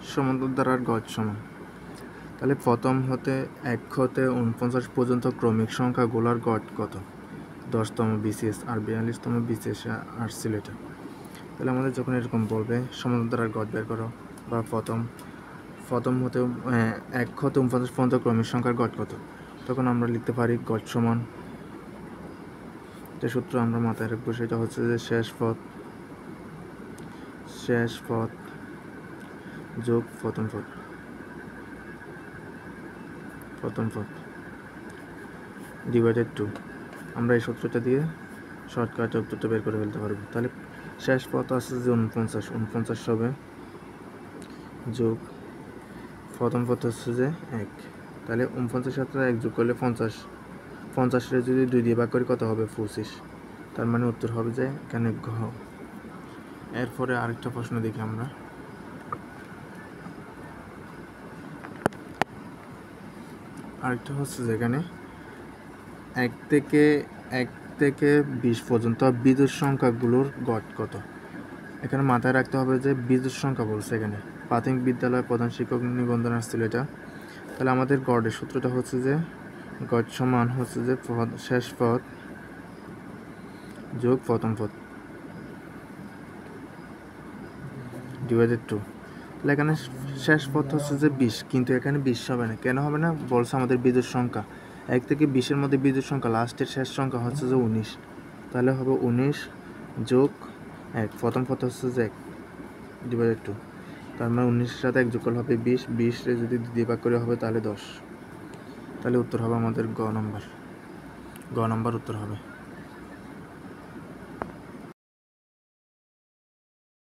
সমান্তরাল গড় সমান। তাহলে প্রথম হতে 1 হতে 49 পর্যন্ত ক্রমিক সংখ্যাগুলোর গড় কত? 10তম BCS আর 42তম BCS আসছিল এটা। তাহলে আমাদের যখন এরকম বলবে সমান্তরাল গড় বের করো, বা প্রথম হতে 1 হতে 49 পর্যন্ত ক্রমিক সংখ্যার গড় কত, তখন আমরা লিখতে পারি গড় সমান, যে সূত্র আমরা মাথায় রাখবো সেটা হচ্ছে যে শেষ পথ যোগ প্রথম পথ ডিভাইডেড 2। আমরা এই সূত্রটা দিয়ে শর্টকাটে উত্তরটা বের করে ফেলতে পারবো। তাহলে শেষ পথ আছে যে 49 হবে, যোগ প্রথম পথ হচ্ছে যে 1। তাহলে 49 সাথে 1 যোগ করলে 50 যদি 2 দিয়ে ভাগ করি কত হবে? 25। তার মানে উত্তর হবে যে এখানে ঘ। এরপরে আরেকটা প্রশ্ন দেখি আমরা। আরেকটা হচ্ছে যেখানে 1 থেকে 20 পর্যন্ত বিজোড় সংখ্যাগুলোর গড় কত। এখানে মাথায় রাখতে হবে যে বিজোড় সংখ্যা বলছে এখানে। প্রাথমিক বিদ্যালয়ের প্রধান শিক্ষক নিবন্ধন আসছিল এটা। তাহলে আমাদের গড়ের সূত্রটা হচ্ছে যে গড় সমান হচ্ছে যে শেষ পথ যোগ প্রথম পথ ডিভাইডেড 2। তাহলে এখানে শেষ পথ হচ্ছে যে 20, কিন্তু এখানে 20 হবে না। কেন হবে না? বলছে আমাদের বিজোড় সংখ্যা 1 থেকে 20-এর মধ্যে বিজোড় সংখ্যা লাস্টের শেষ সংখ্যা হচ্ছে যে 19। তাহলে হবে 19 যোগ 1, প্রথম পথ হচ্ছে যে 1 ডিভাইডেড 2। তার মানে 19-এর সাথে 1 যোগ করলে হবে 20, 20-রে যদি দিয়ে ভাগ করে হবে তাহলে 10। তাহলে উত্তর হবে আমাদের গ নম্বর উত্তর হবে।